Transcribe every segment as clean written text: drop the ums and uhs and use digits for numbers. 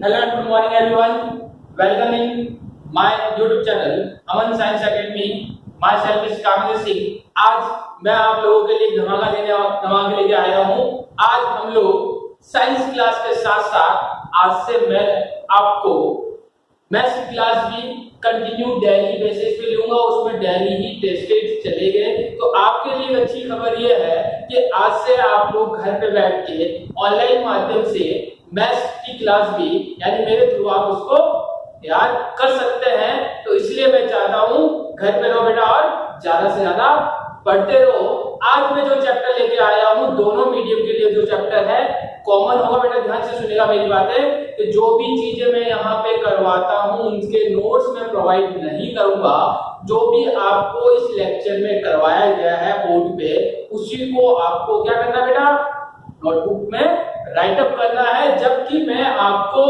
Hello and good morning everyone. Welcome in my YouTube channel Aman Science Academy. Myself is कामिल सिंह. आज मैं आप लोगों के लिए धमाका लेके आया हूँ. आज हम लोग साइंस क्लास के साथ साथ आज से मैं आपको मैथ्स क्लास भी कंटिन्यू डेली बेसिस पे लूंगा. उसमें डेली ही टेस्ट चलेंगे. तो आपके लिए अच्छी खबर यह है कि आज से आप लोग घर पे बैठ के ऑनलाइन माध्यम से मैथ्स की क्लास भी यानी मेरे थ्रू आप उसको याद कर सकते हैं. तो इसलिए मैं चाहता हूँ घर पे रहो बेटा और ज्यादा से ज्यादा पढ़ते रहो. आज मैं जो चैप्टर लेके आया हूँ दोनों मीडियम के लिए जो चैप्टर है कॉमन होगा. बेटा ध्यान से सुनिएगा मेरी बातें कि जो भी चीजें मैं यहाँ पे करवाता हूँ उनके नोट्स में प्रोवाइड नहीं करूंगा. जो भी आपको इस लेक्चर में करवाया गया है बोर्ड पे उसी को आपको क्या करना बेटा नोटबुक में राइट अप करना है. जबकि मैं आपको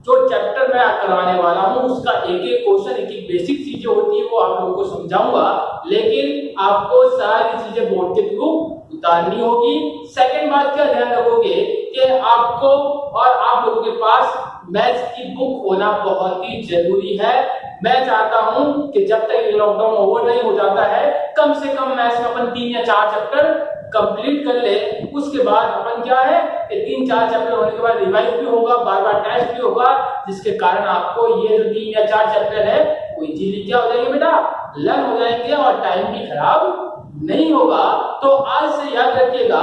जो चैप्टर मैं करवाने वाला हूं उसका एक एक क्वेश्चन एक एक बेसिक चीजें होती है वो आप लोगों को समझाऊंगा. लेकिन आपको सारी चीजें बोर्ड के थ्रू उतारनी होगी. सेकंड बात क्या ध्यान रखोगे कि आपको और आप लोगों के पास मैथ्स की बुक होना बहुत ही जरूरी है. मैं चाहता हूं कि जब तक लॉकडाउन ओवर नहीं हो जाता है कम से कम मैथ्स में अपन 3 या 4 चैप्टर कंप्लीट कर ले. उसके बाद अपन क्या है कि 3-4 चैप्टर होने के बाद रिवाइज भी होगा, बार-बार टेस्ट भी होगा, जिसके कारण आपको ये जो 3 या 4 चैप्टर है वो इजीली क्या हो जाएंगे बेटा लर्न हो जाएंगे और टाइम भी खराब नहीं होगा. तो आज से याद रखिएगा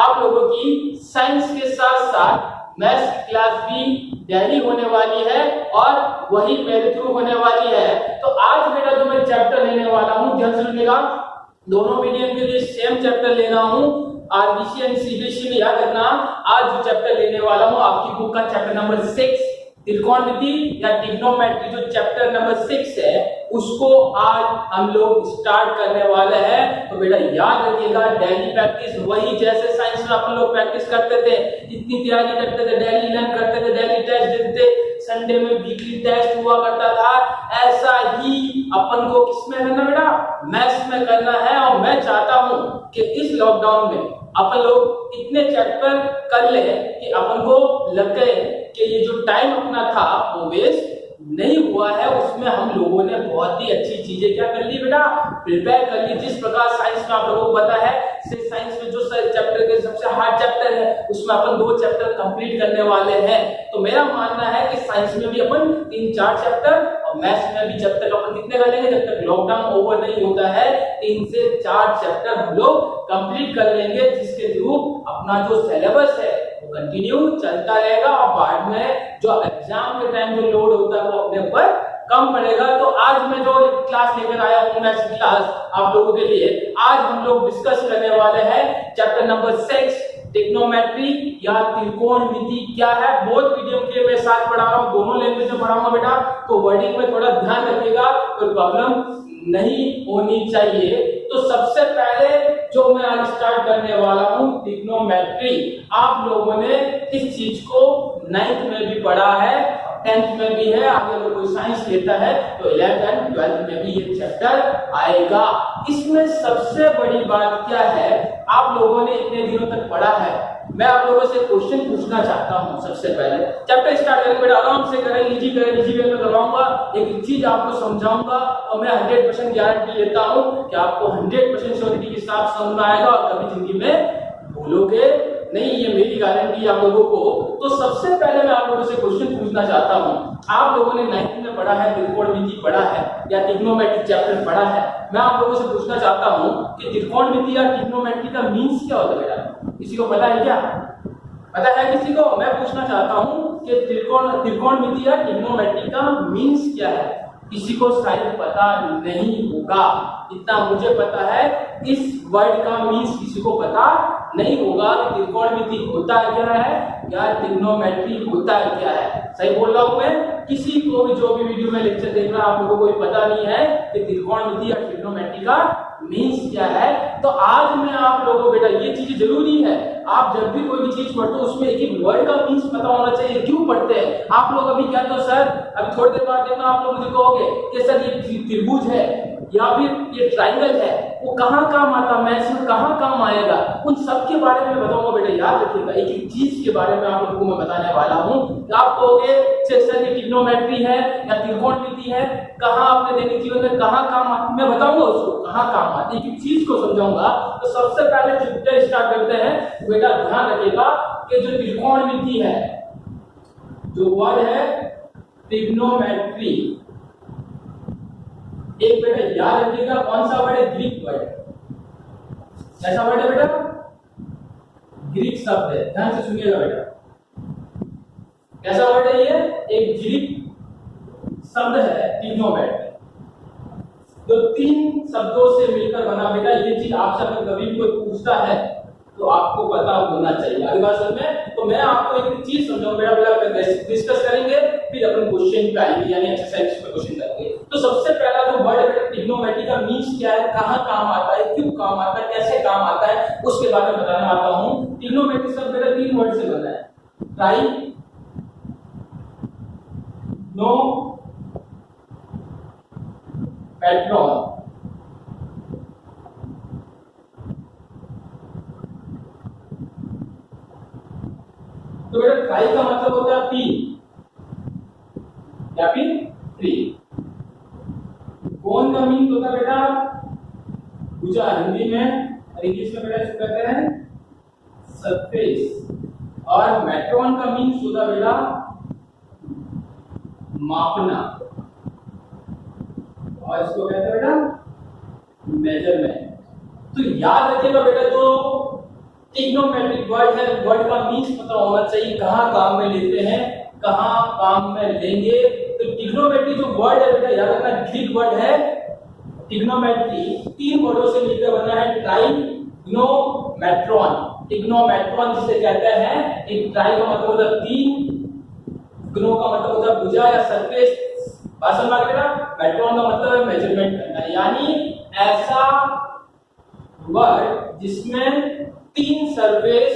आप लोगों की साइंस के साथ साथ मैथ्स की क्लास भी डेली होने वाली है और वही मेरे थ्रू होने वाली है. तो आज बेटा जो मैं चैप्टर लेने वाला हूँ ध्यान से सुनिएगा. दोनों मीडियम के लिए सेम चैप्टर लेना हूँ. आरबीसी एंड सीबीएसई में याद रखना आज जो चैप्टर लेने वाला हूँ आपकी बुक का चैप्टर नंबर 6 त्रिकोणमिति या ट्रिग्नोमेट्री जो चैप्टर नंबर 6 है उसको आज हम लोग स्टार्ट करने वाले हैं. तो बेटा याद रखिएगा डेली प्रैक्टिस वही जैसे साइंस में अपन लोग प्रैक्टिस करते थे, जितनी तैयारी करते थे, डेली लर्न करते थे, डेली टेस्ट देते थे, संडे में वीकली टेस्ट हुआ करता था, ऐसा ही अपन को किसमें करना बेटा मैथ्स में करना है. और मैं चाहता हूं कि इस लॉकडाउन में अपन लोग इतने चैप्टर कर ले कि अपन को लगे कि ये जो टाइम अपना था वो वेस्ट नहीं हुआ है. उसमें हम लोगों ने बहुत ही अच्छी चीजें क्या कर ली बेटा प्रिपेयर कर ली. जिस प्रकार साइंस में आप लोगों को पता है साइंस में जो चैप्टर के सबसे हार्ड चैप्टर है उसमें अपन 2 चैप्टर कंप्लीट करने वाले हैं. तो मेरा मानना है कि साइंस में भी अपन 3-4 चैप्टर और मैथ्स में भी जब तक अपन कितने कर लेंगे जब तक लॉकडाउन ओवर नहीं होता है 3 से 4 चैप्टर हम लोग कंप्लीट कर लेंगे, जिसके थ्रू अपना जो सिलेबस है वो कंटिन्यू चलता रहेगा और बाद में जो एग्जाम के टाइम जो लोड होता है वो अपने ऊपर कम पड़ेगा. तो आज मैं जो क्लास लेकर आया हूँ मैथ्स क्लास आप लोगों के लिए आज हम लोग डिस्कस करने वाले हैं चैप्टर नंबर 6 ट्रिग्नोमेट्री या त्रिकोणमिति क्या है. बोथ मीडियम के मैं साथ पढ़ा रहा हूँ, दोनों लैंग्वेज में पढ़ाऊंगा बेटा. तो वर्डिंग में थोड़ा ध्यान रखिएगा, कोई प्रॉब्लम नहीं होनी चाहिए. तो सबसे पहले जो मैं आज स्टार्ट करने वाला हूँ ट्रिग्नोमेट्री. आप लोगों ने इस चीज को 9th में भी पढ़ा है, 10th में भी है, आगे अगर कोई साइंस लेता है तो 11th एंड 12th में भी ये चैप्टर आएगा. इसमें सबसे बड़ी बात क्या है आप लोगों ने इतने दिनों तक पढ़ा है, मैं आप लोगों से क्वेश्चन पूछना चाहता हूं. सबसे पहले चैप्टर स्टार्ट करेंगे बेटा आराम से करें, इजी वे में करवाऊंगा. एक चीज आपको समझाऊंगा और मैं 100% गारंटी लेता हूं कि आपको 100% श्योरिटी के साथ समझ में आएगा और कभी जिंदगी में भूलोगे नहीं. ये मेरी गारंटी आप लोगों को. तो सबसे पहले मैं आप लोगों से क्वेश्चन पूछना चाहता हूं. आप लोगों ने 9th में पढ़ा है, त्रिकोणमिति पढ़ा है या ट्रिग्नोमेट्री चैप्टर पढ़ा है. मैं आप लोगों से पूछना चाहता हूं कि त्रिकोणमिति या ट्रिग्नोमेट्री का मींस क्या होता है बेटा किसी को पता है क्या? पता है किसी को? मैं पूछना चाहता हूं कि त्रिकोणमिति या ट्रिग्नोमेट्री का मींस क्या है. किसी को शायद पता नहीं होगा, इतना मुझे पता है. इस वर्ड का मींस किसी को पता नहीं होगा कि त्रिकोणमिति होता क्या है या ट्रिग्नोमेट्री होता क्या है. सही बोल रहा हूं मैं? किसी को भी जो भी वीडियो में लेक्चर देख रहा है आप लोगों को कोई पता नहीं है कि त्रिकोणमिति या ट्रिग्नोमेट्री का मींस क्या है. तो आज मैं आप लोगों को बेटा ये चीज जरूरी है, आप जब भी कोई भी चीज पढ़ते हो उसमें एक एक वर्ड का मींस पता होना चाहिए. क्यों पढ़ते हैं आप लोग? अभी क्या तो सर अभी थोड़ी देर बाद देखना आप लोग मुझे कहोगे कि सर ये त्रिभुज है, या फिर ये ट्राइंगल है वो कहाँ काम आता, मैथ्स में कहाँ काम आएगा, उन सब के बारे में बताऊंगा बेटा। याद रखिएगा, एक एक चीज के बारे में आप लोगों को मैं बताने वाला हूँ। आप कहोगे सर ये ट्रिग्नोमेट्री है या त्रिकोणमिति है, कहाँ अपने दैनिक जीवन में कहाँ काम आती, मैं बताऊंगा उसको कहाँ काम आती, एक एक चीज को समझाऊंगा। तो सबसे पहले चैप्टर स्टार्ट करते हैं। बेटा ध्यान रखिएगा कि जो त्रिकोणमिति है, जो वर्ड है ट्रिग्नोमेट्री, एक बेटा याद रखिएगा कौन सा वर्ड है, ग्रीक वर्ड। कैसा वर्ड है बेटा, ग्रीक शब्द है, ध्यान से सुनिएगा बेटा। कैसा वर्ड है ये, एक ग्रीक शब्द है ट्रिग्नोमेट्री, जो 3 शब्दों से मिलकर बना। बेटा ये चीज आपसे अगर कभी भी कोई पूछता है तो आपको पता होना चाहिए। अगली बार सुन में तो मैं आपको एक चीज समझाऊंगा बेटा, डिस्कस करेंगे, फिर अपन क्वेश्चन पे आएंगे, यानी एक्सरसाइज पे क्वेश्चन करेंगे। तो सबसे पहला जो वर्ड है ट्रिग्नोमेट्री का मीन्स क्या है, कहाँ काम आता है, क्यों काम आता है, कैसे काम आता है, उसके बारे में बताने वाला हूँ। ट्रिग्नोमेट्री शब्द बेटा 3 वर्ड से बना है, ट्राई नो मेट्रॉन। तो बेटा ट्राई का मतलब होता है 3 या फिर 3। कौन का मीन होता है बेटा भुजा हिंदी में, और इंग्लिश में बेटा इसको कहते हैं सरफेस, और मेट्रॉन का मीन होता है बेटा मापना, और इसको कहते हैं बेटा मेजरमेंट। तो याद रखिएगा बेटा जो ट्रिग्नोमेट्रिक वर्ड है, वर्ड का मीन्स पता होना चाहिए, कहाँ काम में लेते हैं, कहाँ काम में लेंगे। तो ट्रिग्नोमेट्री जो वर्ड है बेटा याद रखना ग्रीक वर्ड है। ट्रिग्नोमेट्री 3 वर्डों से मिलकर बना है, ट्राइग्नोमेट्रॉन। ट्रिग्नोमेट्रॉन जिसे कहते हैं, एक ट्राई का मतलब होता है 3, ग्नो का मतलब होता है भुजा या सरफेस, भाषण में बेटा मेट्रॉन का मतलब है मेजरमेंट करना, यानी ऐसा वर्ड जिसमें 3 सरफेस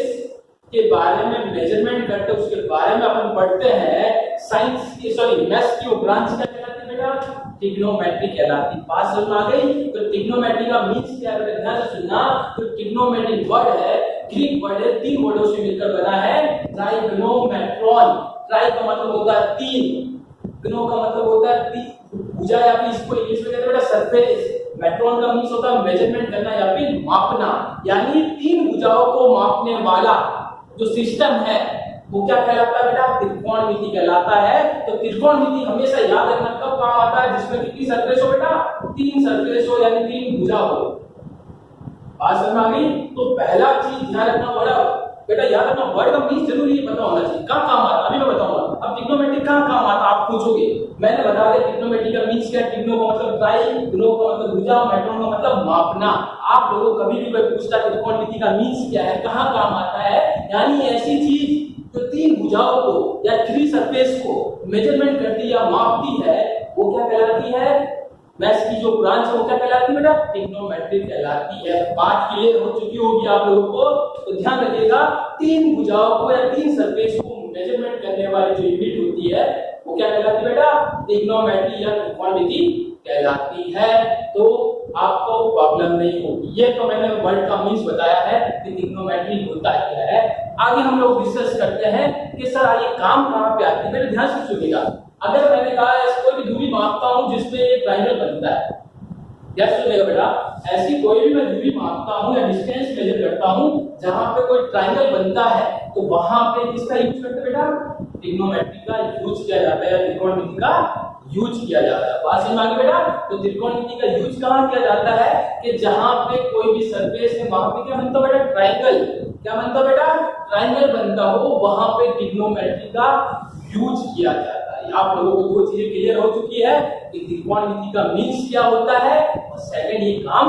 के बारे में मेजरमेंट करते हैं, उसके बारे में अपन पढ़ते हैं। साइंस की मैथ्स की वो ब्रांच क्या कहलाती है बेटा, ट्रिग्नोमेट्री कहलाती है। बात समझ में आ गई। तो ट्रिग्नोमेट्री का मीन्स क्या है, ध्यान से सुनना। तो ट्रिग्नोमेट्री वर्ड है, ग्रीक वर्ड है, 3 वर्डों से मिलकर बना है, ट्राइग्नोमेट्रॉन। ट्राई का मतलब होता है 3, ग्नो का मतलब होता है 3 भुजा, या फिर इसको इंग्लिश में कहते हैं बेटा सरफेस। मेट्रॉन का मीन्स होता है मेजरमेंट करना या फिर मापना, यानी 3 भुजाओं को मापने वाला जो सिस्टम है वो क्या कहलाता है बेटा, त्रिकोणमिति कहलाता है। तो त्रिकोणमिति हमेशा याद रखना कब काम आता है, जिसमें कितनी सरफेस हो बेटा, 3 सरफेस हो, यानी 3 भुजा हो। बात समझ में आ गई। तो पहला चीज ध्यान रखना बड़ा बेटा, याद रखना वर्ड का मीन्स जरूरी पता होना चाहिए, कहाँ काम आता है अभी मैं बताऊंगा। अब ट्रिग्नोमेट्री कहाँ काम आता है आप पूछोगे, मैंने बता दिया ट्रिग्नोमेट्री का मीन्स क्या है। ट्रिग्नो का मतलब ट्राई, ग्नो का मतलब भुजा, मेट्रॉन का मतलब मापना। आप लोगों को कभी भी कोई पूछता है त्रिकोणमिति का मीन्स क्या है, कहाँ काम आता है, यानी ऐसी चीज जो 3 भुजाओं को या 3 सरफेस को मेजरमेंट करती या मापती है, वो क्या कहलाती है, मैथ्स की जो ब्रांच है वो क्या कहलाती है बेटा, ट्रिग्नोमेट्री कहलाती है। बात क्लियर हो चुकी होगी आप लोगों को। तो ध्यान रखिएगा 3 भुजाओं को या 3 सरफेस को मेजरमेंट करने वाली जो यूनिट होती है वो क्या कहलाती है बेटा, ट्रिग्नोमेट्री या त्रिकोणमिति कहलाती है। तो आपको प्रॉब्लम नहीं होगी। ये तो मैंने वर्ड का मीन्स बताया है कि ट्रिग्नोमेट्री होता क्या है। आगे हम लोग डिस्कस करते हैं कि सर ये काम कहाँ पे आती है। मेरे ध्यान से सुनिएगा, अगर मैंने कहा कोई भी दूरी मापता हूं जिसमें एक ट्रायंगल बनता है, क्या सुनिएगा बेटा, ऐसी कोई भी मैं दूरी मापता हूं या डिस्टेंस मेजर करता हूं जहां पे कोई ट्रायंगल बनता है, तो वहां पे किसका यूज करते हैं बेटा, ट्रिग्नोमेट्री का यूज किया जाता है या त्रिकोणमिति का यूज किया जाता है। बात समझ में आ गई बेटा। तो त्रिकोणमिति का यूज कहां किया जाता है कि जहां पे कोई भी सरफेस है वहां पे क्या बनता है बेटा, ट्रायंगल, क्या बनता है बेटा, ट्रायंगल बनता हो, वहां पे ट्रिग्नोमेट्री का यूज किया जाता है। आप लोगों को 2 चीजें क्लियर हो चुकी है कि त्रिकोणमिति का मीन्स क्या होता है और सेकंड ये काम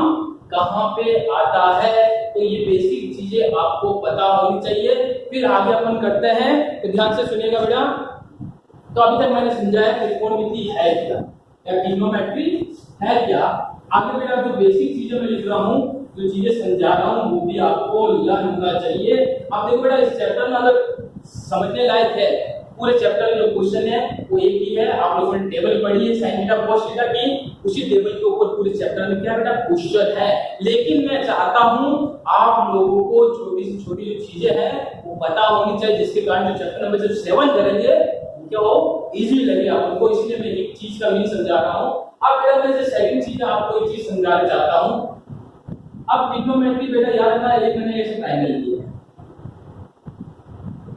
कहां पे आता है। तो ये बेसिक चीजें आपको पता होनी चाहिए। फिर आगे अपन करते हैं, तो ध्यान से सुनिएगा बेटा। तो अभी तक मैंने समझाया त्रिकोणमिति है क्या या ट्रिग्नोमेट्री है क्या। आगे बेटा जो बेसिक चीजें मैं लिख रहा हूं, जो चीजें समझा रहा हूं, वो भी आपको लर्न होना चाहिए। अब देखो बेटा इस चैप्टर में अगर समझने लायक है पूरे चैप्टर में जो क्वेश्चन है वो एक ही है। आप लोगों ने टेबल पढ़ी है sin थीटा cos थीटा की, उसी टेबल के ऊपर पूरे चैप्टर में क्या बेटा क्वेश्चन है। लेकिन मैं चाहता हूं आप लोगों को छोटी से छोटी जो चीजें हैं वो पता होनी चाहिए, जिसके कारण जो चैप्टर नंबर जब 7 करेंगे क्या वो इजी लगे आप लोगों को। इसलिए मैं एक चीज का मीनिंग समझा रहा हूं। अब बेटा मैं सेकंड चीज आपको एक चीज समझाना चाहता हूं। अब ट्रिग्नोमेट्री बेटा याद रखना, एक मैंने ऐसे ट्रायंगल लिया है,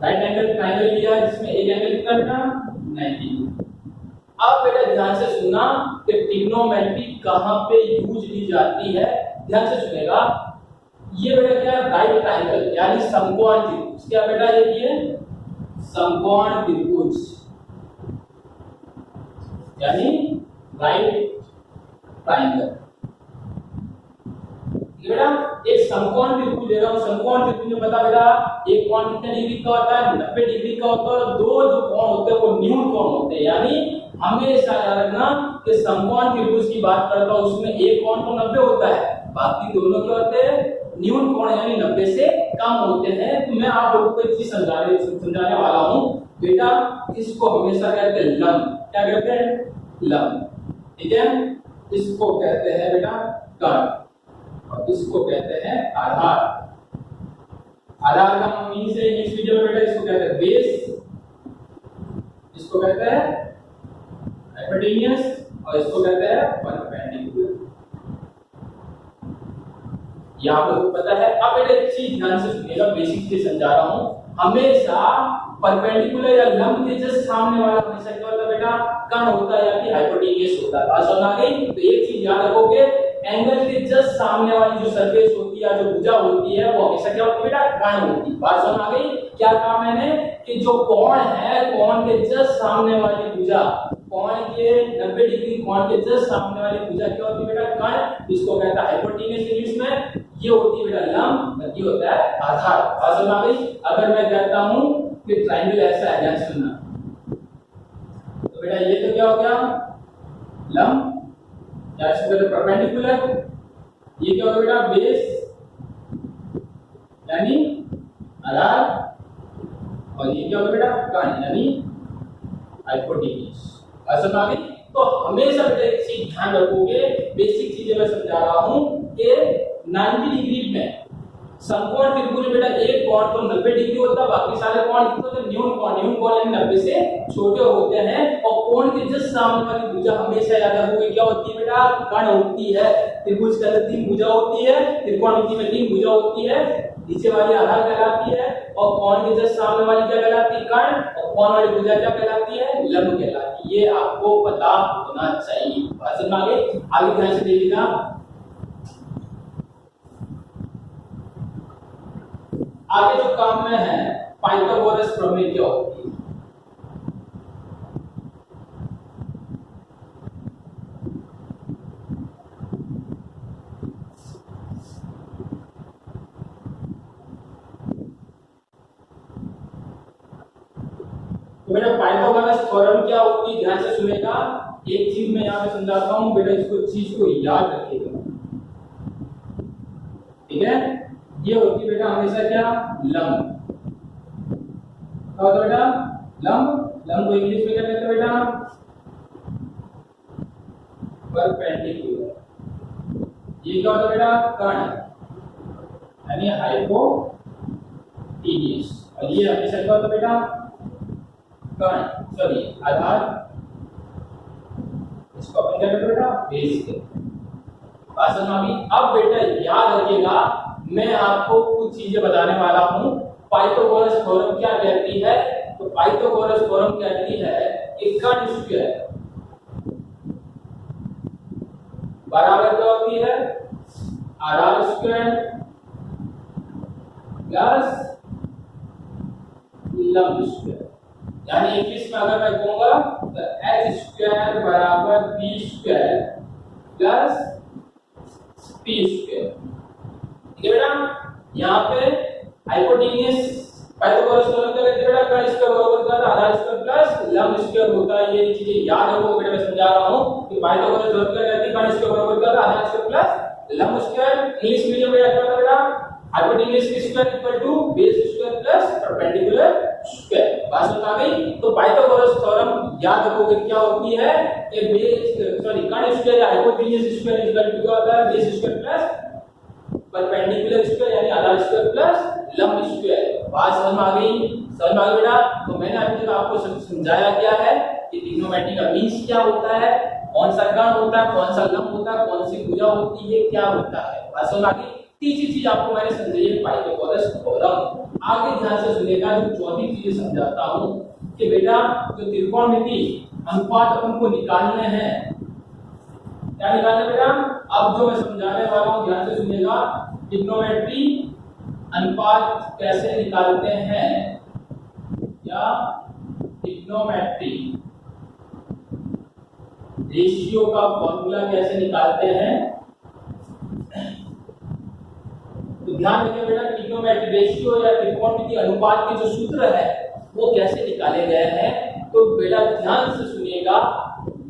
राइट एंगल ट्रायंगल लिया है जिसमें एक एंगल कितना था 90। अब बेटा ध्यान से सुनना कि ट्रिग्नोमेट्री कहां पे यूज की जाती है, ध्यान से सुनेगा। ये बेटा क्या है राइट ट्रायंगल यानी समकोण त्रिभुज। क्या बेटा ये समकोण त्रिभुज यानी राइट ट्रायंगल। बेटा एक समकोण त्रिभुज दे रहा हूं, समकोण त्रिभुज में बता बेटा एक कोण कितने डिग्री का होता है 90 डिग्री का होता है, और दो जो कोण होते हैं वो न्यून कोण होते हैं। यानी हमेशा याद रखना कि समकोण त्रिभुज की बात करता हूं उसमें एक कोण तो 90 होता है, बाकी दोनों क्या होते हैं न्यून कोण यानी 90 से कम होते हैं। तो मैं आप लोगों को एक चीज समझाने वाला हूं बेटा, इसको हमेशा कहते हैं लंब। क्या कहते हैं लंब, ठीक है। इसको कहते हैं बेटा कर्ण और इसको कहते हैं आधार। आधार का मीनिंग से इंग्लिश मीडियम में बेटा इसको कहते हैं बेस, इसको कहते हैं हाइपोटेन्यूस और इसको कहते हैं परपेंडिकुलर। ये आप लोगों को पता है। अब बेटा एक चीज ध्यान से सुनिएगा, बेसिक चीज समझा रहा हूं। हमेशा परपेंडिकुलर या लंब के जस्ट सामने वाला हमेशा क्या होता है बेटा कर्ण होता है या फिर हाइपोटेन्यूस होता है। बात समझ आ गई? तो एक चीज याद रखोगे, एंगल के जस्ट सामने वाली जो सरफेस होती है जो भुजा होती है वो हमेशा क्या होती है बेटा कर्ण होती है। बात समझ आ गई? क्या कहा मैंने कि जो कोण है कोण के जस्ट सामने वाली भुजा, कोण के 90 डिग्री कोण के जस्ट सामने वाली भुजा क्या होती है बेटा कर्ण, इसको कहता है हाइपोटेन्यूस इंग्लिश में। ये होती है बेटा लंब, ये होता है आधार। बात समझ आ गई? अगर मैं कहता हूं कि ट्रायंगल ऐसा है, ध्यान सुनना, तो बेटा ये तो क्या हो गया लंब या इसको कहते हैं परपेंडिकुलर। ये क्या होगा बेटा बेस यानी आधार, और ये क्या होगा बेटा कर्ण यानी हाइपोटेन्यूस। समझ आ गई? तो हमेशा बेटा एक चीज ध्यान रखोगे, बेसिक चीजें मैं समझा रहा हूं कि 90 डिग्री में समकोण त्रिभुज बेटा एक कोण तो 90 डिग्री होता है, बाकी सारे कोण कितने होते हैं न्यून कोण यानी 90 से छोटे होते हैं। और कोण के जस्ट सामने वाली भुजा हमेशा याद रखोगे क्या होती है बेटा कर्ण होती है। त्रिभुज के अंदर 3 भुजा होती है, त्रिकोणमिति में 3 भुजा होती है, नीचे वाली आधार कहलाती है और कोण के जस्ट सामने वाली क्या कहलाती है कर्ण, और कोण वाली भुजा क्या कहलाती है लंब कहलाती है। ये आपको पता होना चाहिए। समझ में आ गई? आगे ध्यान से देखिएगा। आगे जो काम में है पाइथागोरस प्रमेय क्या होती है। तो बेटा पाइथागोरस थ्योरम क्या होती है ध्यान से सुनेगा। एक चीज मैं यहाँ पे समझाता हूँ बेटा, इसको चीज को याद रखिएगा, ठीक है। ये होती है बेटा हमेशा क्या लंब। क्या होता है बेटा लंब। लंब को इंग्लिश में क्या कहते हैं बेटा परपेंडिकुलर। ये क्या होता है बेटा कर्ण यानी हाइपोटेन्यूस, और ये हमेशा क्या होता है बेटा कर्ण सॉरी आधार, इसको अपन क्या कहते हैं बेटा बेस के। बात समझ में। अब बेटा याद रखिएगा, मैं आपको कुछ चीजें बताने वाला हूं। पाइथागोरस थ्योरम क्या कहती है, तो पाइथागोरस थ्योरम कहती है कि कर्ण स्क्वायर बराबर क्या होती है आधार स्क्वायर प्लस लंब स्क्वायर। यानी इंग्लिश में अगर मैं कहूंगा तो h स्क्वायर बराबर b square plus p square. ठीक है बेटा। यहाँ पे हाइपोटेन्यूस पाइथागोरस थ्योरम क्या कहते हैं बेटा कर्ण स्क्वायर बराबर होता है आधार स्क्वायर प्लस लंब स्क्वायर होता है। ये चीजें याद रखो बेटा, मैं समझा रहा हूँ कि पाइथागोरस थ्योरम क्या कहती है कर्ण स्क्वायर बराबर होता है आधार स्क्वायर प्लस लंब स्क्वायर। इंग्लिश मीडियम में क्या होता है बेटा hypotenuse square equal to base square plus perpendicular square. बात समझ आ गई? तो पाइथागोरस थ्योरम याद रखोगे क्या होती है कि कर्ण स्क्वायर या हाइपोटेन्यूज स्क्वायर इक्वल टू क्या होता है, base square plus perpendicular square यानी आधार स्क्वायर प्लस लंब स्क्वायर। बात समझ में आ गई? समझ में आ गई बेटा? तो मैंने अभी तक आपको समझाया क्या है कि ट्रिग्नोमेट्री का मीन्स क्या होता है, कौन सा कर्ण होता है, कौन सा लंब होता है, कौन सी भुजा होती है, क्या होता है। बात समझ आ गई? तीसरी चीज आपको मैंने समझाई है पाइथागोरस थ्योरम। आगे ध्यान से सुनिएगा, जो चौथी चीज समझाता हूं कि बेटा जो त्रिकोणमिति अनुपात अपन को निकालने हैं, क्या निकालना बेटा? अब जो मैं समझाने वाला हूं ध्यान से सुनिएगा। ट्रिग्नोमेट्री अनुपात कैसे निकालते हैं या ट्रिग्नोमेट्री रेशियो का फॉर्मूला कैसे निकालते हैं, तो ध्यान रखिए बेटा। ट्रिग्नोमेट्री रेशियो या त्रिकोणमिति अनुपात के जो सूत्र है वो कैसे निकाले गए हैं, तो बेटा ध्यान से सुनिएगा,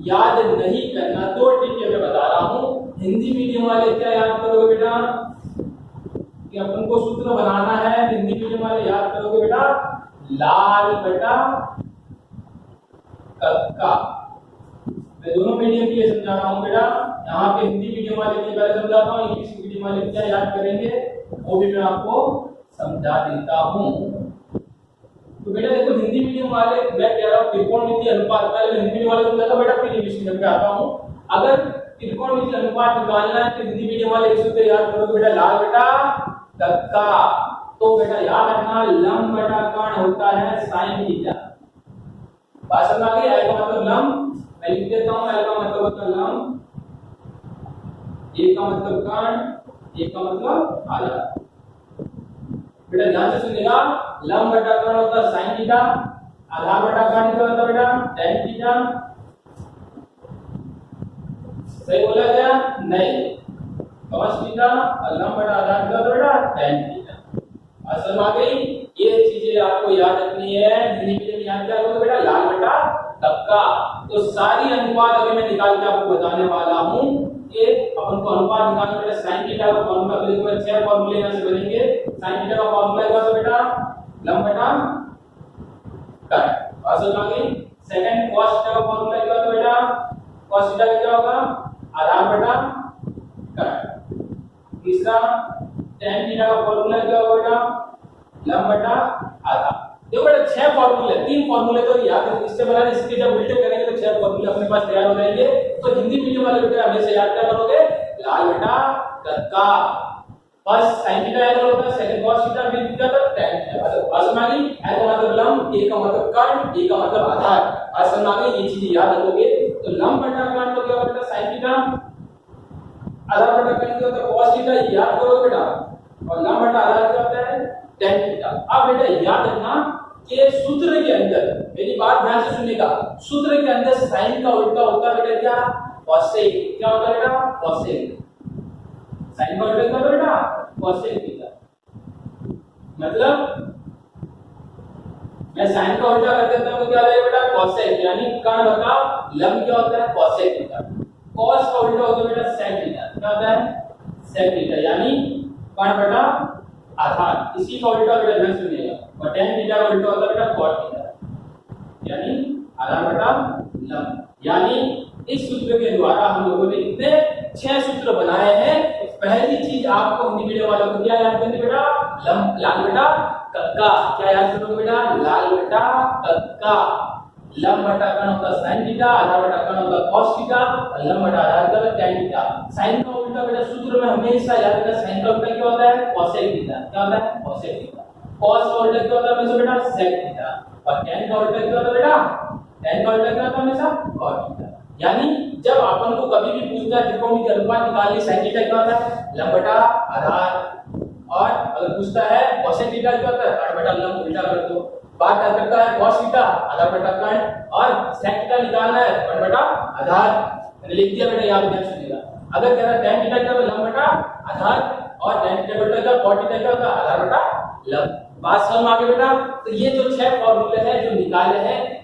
याद नहीं करना। दो ट्रिक मैं बता रहा हूं। हिंदी मीडियम वाले क्या याद करोगे बेटा कि अपन को सूत्र बनाना है, हिंदी मीडियम वाले याद करोगे बेटा लाल बटा कक्का। मैं दोनों मीडियम के लिए समझा रहा हूं बेटा। यहाँ पे हिंदी मीडियम वाले के लिए पहले समझाता हूँ, इंग्लिश मीडियम वाले क्या याद करेंगे वो भी मैं आपको समझा देता हूँ। तो बेटा देखो, हिंदी मीडियम वाले मैं कह रहा हूँ त्रिकोणमिति अनुपात, पहले हिंदी मीडियम वाले समझाता बेटा, फिर इंग्लिश मीडियम पे आता हूँ। अगर त्रिकोणमिति अनुपात निकालना है तो हिंदी मीडियम वाले एक सूत्र याद करोगे बेटा लाल बटा कक्का। तो बेटा याद रखना, लंब बटा कर्ण होता है साइन थीटा। बात समझ आ गई? आई का मतलब लंब, मैं लिख देता हूं, एल का मतलब होता है लंब, ए का मतलब कर्ण, ए का मतलब आधार। बेटा ध्यान से सुनिएगा, लंब बटा कर्ण होता है sin थीटा, आधार बटा कर्ण क्या होता है बेटा tan थीटा। सही बोला क्या? नहीं, cos थीटा और लंब बटा आधार क्या होता है बेटा tan थीटा। असर आ गई? ये चीजें आपको याद रखनी है। हिंदी मीडियम याद क्या करोगे बेटा लाल बटा कक्का। तो सारी अनुपात अभी मैं निकाल के आपको बताने वाला हूं कि अपन को अनुपात निकालना बेटा sin थीटा का फार्मूला लिखूंगा, 6 फार्मूले यहां से बनेंगे। sin थीटा का फार्मूला क्या होता है बेटा लंब बटा कर्ण। असर आ गई? सेकंड cos थीटा का फार्मूला क्या होता है बेटा, cos थीटा का क्या होगा आधार बटा कर्ण। तीसरा tan थीटा का फार्मूला क्या होगा बेटा लंब बटा आधार। देखो बेटा 6 फार्मूले, 3 फार्मूले तो याद है, इससे बना इसके जब उल्टे करेंगे तो 6 फार्मूले अपने पास तैयार हो जाएंगे। तो हिंदी मीडियम वाले बेटा हमेशा याद क्या करोगे लाल बटा कक्का। फर्स्ट sin थीटा याद होता है, सेकंड cos थीटा, फिर क्या होता है tan थीटा। बात समझ आ गई? l का मतलब लंब, a का मतलब कर्ण, a का मतलब आधार। बात समझ आ गई? ये चीजें याद रखोगे। तो लंब बटा कर्ण तो क्या होता है sin थीटा, आधार बटा कर्ण क्या होता है cos थीटा, याद करो बेटा। और लंब बटा आधार क्या होता है tan थीटा। अब बेटा याद रखना कि सूत्र के अंदर, मेरी बात ध्यान से सुनिएगा, सूत्र के अंदर साइन का उल्टा होता है बेटा क्या cosec। क्या होता है बेटा cosec। साइन का उल्टा क्या होता है बेटा cosec थीटा। मतलब मैं साइन का उल्टा कर देता हूं तो क्या आ जाएगा बेटा cosec, यानी कर्ण बटा लंब क्या होता है cosec थीटा। cos का उल्टा होता है बेटा sec थीटा। क्या होता है sec थीटा, यानी कर्ण बटा आधार। इसी का उल्टा बेटा ध्यान सुनिएगा। और tan थीटा का उल्टा होता है बेटा cot थीटा, यानी आधार बटा लंब। यानी इस सूत्र के द्वारा हम लोगों ने इतने 6 सूत्र बनाए हैं। पहली चीज आपको हिंदी मीडियम वालों को क्या याद करनी बेटा लंब लाल बेटा कक्का। क्या याद करोगे बेटा लाल बेटा कक्का। लंब बटा कर्ण होता है sin थीटा, आधार बटा कर्ण होता है cos थीटा, और लंब बटा आधार का tan थीटा। sin का उल्टा बेटा सूत्र में हमेशा याद रखना, sin का उल्टा क्या होता है cosec थीटा। क्या होता है cosec थीटा। cos का उल्टा क्या होता है हमेशा बेटा sec थीटा। और tan का उल्टा क्या होता है बेटा tan का उल्टा क्या होता है हमेशा cot थीटा। यानी जब अपन को कभी भी पूछता है त्रिकोणमिति अनुपात निकालनी, sin थीटा क्या होता है लंब बटा आधार। और अगर पूछता है cosec थीटा क्या होता है कर्ण बटा लंब, उल्टा कर दो। बात करता है cos थीटा आधार बटा कर्ण, और sec थीटा निकालना है कर्ण बटा आधार। मैंने लिख दिया बेटा, याद ध्यान सुनिएगा। अगर कह रहा है tan थीटा क्या होता है लंब बटा आधार, और tan थीटा का उल्टा क्या cot थीटा क्या होता है आधार बटा लंब। बात समझ में आ गई बेटा। तो ये जो 6 फॉर्मूले हैं जो निकाले हैं,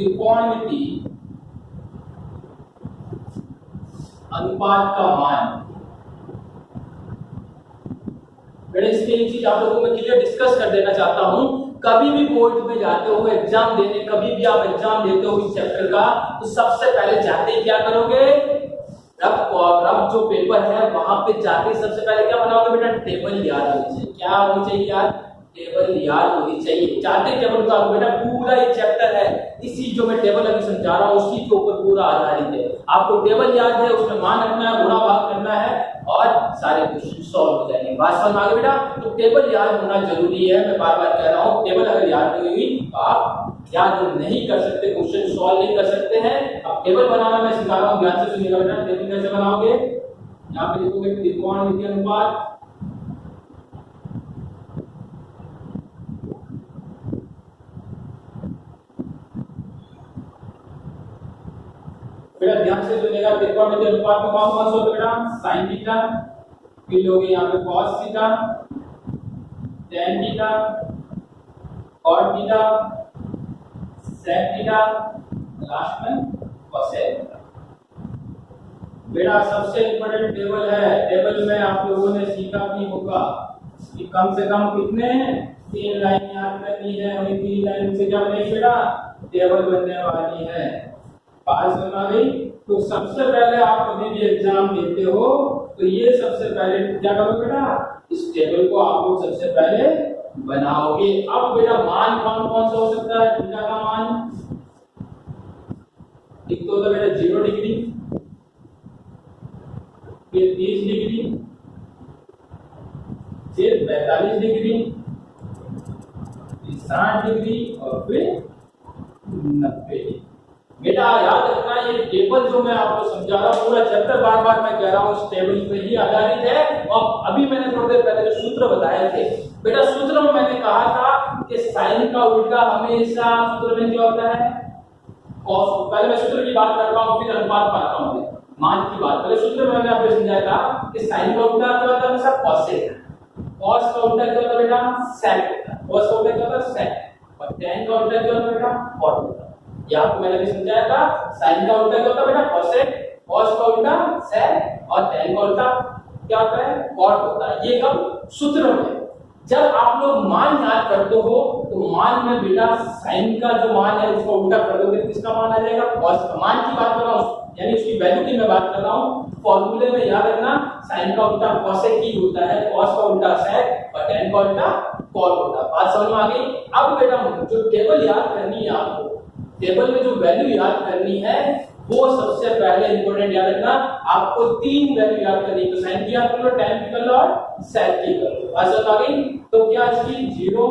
त्रिकोणमिति अनुपात का मान। बेटा इसमें एक चीज आप लोगों को मैं क्लियर डिस्कस कर देना चाहता हूं, कभी भी बोर्ड में जाते हो एग्जाम देने, कभी भी आप एग्जाम देते हो इस चैप्टर का, तो सबसे पहले जाते ही क्या करोगे, रब जो पेपर है वहां पे जाके सबसे पहले क्या बनाओगे बेटा, टेबल याद होनी चाहिए। क्या होनी चाहिए यार, टेबल याद होनी चाहिए। जाते टेबल बता दो बेटा, पूरा ये चैप्टर है इसी जो मैं टेबल अभी समझा रहा हूँ उसी के ऊपर पूरा आधारित है। आपको टेबल याद है, उसमें मान रखना है, गुणा भाग करना है और सारे क्वेश्चन सॉल्व हो जाएंगे। बात समझ में आ गई बेटा? तो टेबल याद होना जरूरी है, मैं बार बार कह रहा हूँ। टेबल अगर याद नहीं हुई तो आप याद नहीं कर सकते, क्वेश्चन सॉल्व नहीं कर सकते हैं। अब टेबल बनाना मैं सिखा रहा हूँ, ध्यान से सुनिएगा बेटा। टेबल कैसे बनाओगे, यहाँ पे लिखोगे त्रिकोणमिति अनुपात बेटा, ध्यान से सुनिएगा। त्रिकोणमिति अनुपात में कौन कौन सा होता है बेटा, साइन थीटा, फिर लोगे यहाँ पे cos theta, tan theta, cot theta, sec theta, last में कोसेक। बेटा सबसे इंपॉर्टेंट टेबल है, टेबल में आप लोगों ने सीखा भी होगा कि कम से कम कितने 3 लाइन याद करनी है, और 3 लाइन से क्या बनेगी बेटा, टेबल बनने वाली है। बात समझ आ गई? तो सबसे पहले आप कभी भी एग्जाम देते हो तो ये सबसे पहले क्या करोगे बेटा, इस टेबल को आप लोग सबसे पहले बनाओगे। अब बेटा मान कौन कौन सा हो सकता है, थीटा का मान एक तो होता है बेटा 0 डिग्री, फिर 30 डिग्री, फिर 45 डिग्री, फिर 60 डिग्री और फिर 90 डिग्री। बेटा याद रखना, ये टेबल जो मैं आपको समझा रहा हूँ पूरा चैप्टर बार बार मैं कह रहा हूँ इस टेबल पे ही आधारित है। और अभी मैंने थोड़ी देर पहले जो सूत्र बताए थे बेटा, सूत्र में मैंने कहा था कि साइन का उल्टा हमेशा सूत्र में क्या होता है, कॉस। पहले मैं सूत्र की बात कर रहा हूँ फिर अनुपात पाता हूँ, मान की बात। पहले सूत्र में मैंने आपको समझाया था कि साइन का उल्टा क्या होता है, हमेशा कॉसेक। कॉस का उल्टा क्या होता है बेटा, सेक होता है। कॉस का उल्टा क्या होता है, सेक। और टेन का उल्टा क्या होता है बेटा, कॉट होता है। ये आपको मैंने भी समझाया था। साइन का उल्टा क्या होता है बेटा, कोसेक, कॉस का उल्टा सेक और टेन का उल्टा क्या होता है, कॉट होता है। ये कब, सूत्र में। जब आप लोग मान याद करते हो तो मान में बेटा साइन का जो मान है उसको उल्टा कर दोगे, किसका मान आ जाएगा, कॉस का। मान की बात कर रहा हूं, यानी उसकी वैल्यू की मैं बात कर रहा हूं। फॉर्मूले में याद रखना, साइन का उल्टा कोसेक ही होता है, कॉस का उल्टा सेक और टेन का उल्टा कॉट होता है। बात समझ में आ गई? अब बेटा जो टेबल याद करनी है आपको, टेबल में जो वैल्यू याद करनी है वो सबसे पहले इंपॉर्टेंट याद रखना, आपको 3 वैल्यू याद करनी है। तो साइन की याद कर लो, टेन की कर लो और सेक की कर लो। बात आ गई? तो क्या इसकी 0,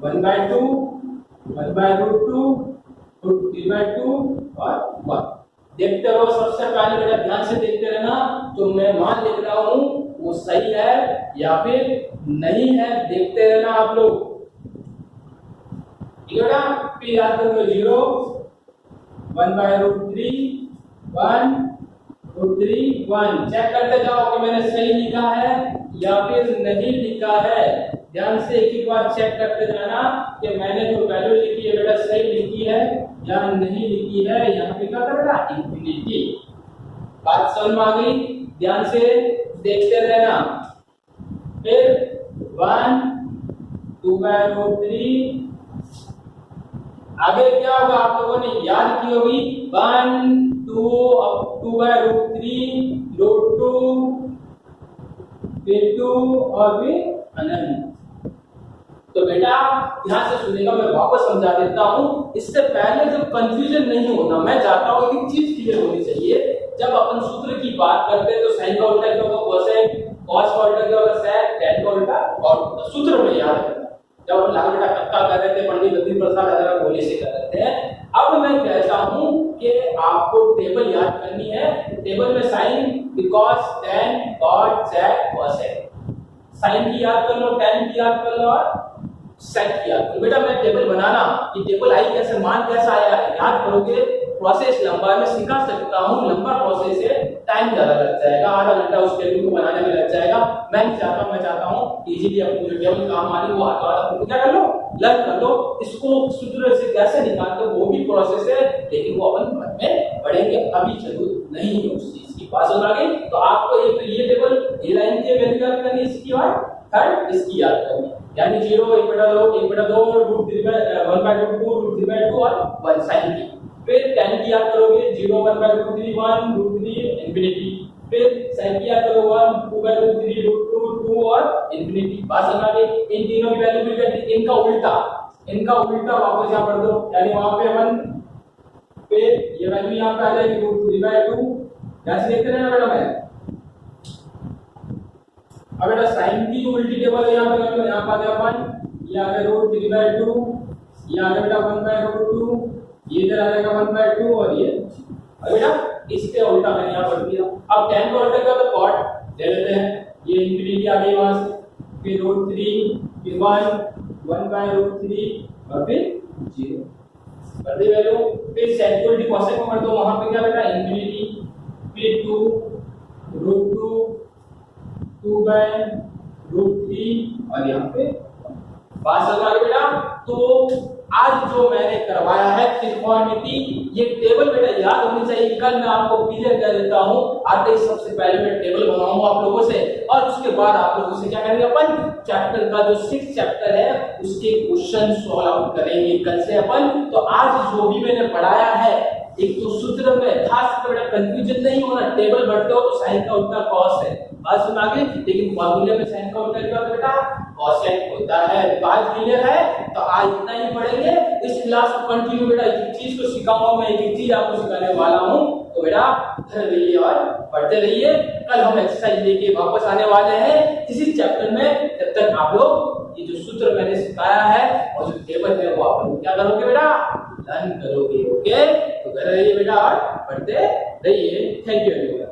1/2, 1/√2, √3/2 और 1। देखते रहो, सबसे पहले बेटा ध्यान से देखते रहना। तो मैं मान लिख रहा हूं वो सही है या फिर नहीं है, देखते रहना आप लोग। बेटा फिर याद करो 0, 1/√3, 1, √3, 1। चेक करते जाओ कि मैंने सही लिखा है या फिर नहीं लिखा है। ध्यान से एक एक बार चेक करते जाना कि मैंने जो वैल्यू लिखी है बेटा सही लिखी है या नहीं लिखी है। यहाँ पे क्या कर रहा है, इंफिनिटी। बात समझ में आ गई? ध्यान से देखते रहना। फिर 1, 2/√3, आगे क्या होगा आप लोगों ने याद की होगी, 1, 2, अब 2/√3, √2, फिर 2 और फिर अनंत। तो बेटा ध्यान से सुनेगा, मैं वापस समझा देता हूं। इससे पहले जब कंफ्यूजन नहीं होना, मैं चाहता हूं कि चीज क्लियर होनी चाहिए। जब अपन सूत्र की बात करते हैं तो साइन का उल्टा क्या होगा, कोसेक, कॉस का उल्टा क्या होगा, सेक, टेन का उल्टा कॉट। सूत्र में याद रखना। जब हम लाल बेटा कक्का कर रहे थे, पंडित लतीफ प्रसाद अगर बोले से कर रहे थे। अब मैं कहता हूं कि आपको टेबल याद करनी है। टेबल में साइन, कॉस, टेन, कॉट, सेक, कोसेक। साइन की याद कर लो, टेन की याद कर लो और सेक की याद कर लो। बेटा मैं टेबल बनाना, ये टेबल आई कैसे, मान कैसा आया है, याद करोगे प्रोसेस लंबा है, मैं सिखा सकता हूँ, लंबा प्रोसेस है, टाइम ज्यादा लग जाएगा, आधा घंटा उस टेबल को बनाने में लग जाएगा। मैं चाहता हूँ इजीली अपनी जो टेबल काम आ रही है वो हाथों हाथ क्या कर लो, लर्न कर लो। इसको सूत्र से कैसे निकालते हो वो भी प्रोसेस है, लेकिन वो अपन बाद में पढ़ेंगे, अभी जरूरत नहीं है उस चीज की। पास हो गए तो आपको एक तो ये टेबल ए लाइन की वैल्यू याद करनी, इसकी और थर्ड इसकी याद करनी, यानी 0 1/2 √3/1/2 √3/2 और 1 sin की। फिर tan की याद करोगे 0 1/√3 1 √3 इंफिनिटी, फिर sin की याद करो 1 2/√3 √2 और इंफिनिटी। बात समझ आ गई? इन तीनों की वैल्यू मिल गई, इनका उल्टा वापस यहां पढ़ दो, यानी वहां पे अपन फिर ये वैल्यू यहां पे आ जाएगी √3/2, यहां से देखते रहना बेटा। मैं अब बेटा sin की जो उल्टी टेबल है यहां पे आ गया अपन, ये आ गया √3/2, ये आ गया बेटा 1/√2, ये इधर आ जाएगा 1/2 और ये। अब बेटा इसके उल्टा मैंने यहां पढ़ दिया। अब tan को उल्टा किया तो cot ले लेते हैं, ये इंफिनिटी आ गई वहां से, फिर √3 फिर 1/√3 और फिर 0 कर दी वैल्यू। फिर sec को उल्टी cosec में कर दो, वहां पे क्या बेटा इंफिनिटी, फिर 2 √2 2/√3 और यहाँ पे बात समझ आ गई बेटा। तो आज जो मैंने करवाया है त्रिकोणमिति, ये टेबल बेटा याद होनी चाहिए। कल मैं आपको क्लियर कर देता हूँ, आते ही सबसे पहले मैं टेबल बनाऊंगा आप लोगों से, और उसके बाद आप लोगों से क्या करेंगे, अपन चैप्टर का जो 6 चैप्टर है उसके क्वेश्चन सॉल्व आउट करेंगे कल से अपन। तो आज जो भी मैंने पढ़ाया है, एक तो सूत्र में खास कर बेटा कंफ्यूजन नहीं होना, टेबल बढ़ते हो तो साइन का उल्टा cos है, बात सुन आगे, लेकिन फॉर्मूले में साइन का उल्टा क्या होता है बेटा, cosec होता है। बात क्लियर है? तो आज इतना ही पढ़ेंगे, इस क्लास को कंटिन्यू बेटा एक चीज को सिखाऊंगा मैं, एक चीज आपको सिखाने वाला हूं, तो बेटा घर रहिए और पढ़ते रहिए। कल हम एक्सरसाइज लेके वापस आने वाले हैं इसी चैप्टर में, तब तक आप लोग ये जो सूत्र मैंने सिखाया है और जो टेबल है वो आप लोग क्या करोगे बेटा, लर्न करोगे। ओके, तो घर रहिए बेटा और पढ़ते रहिए। Thank you everyone.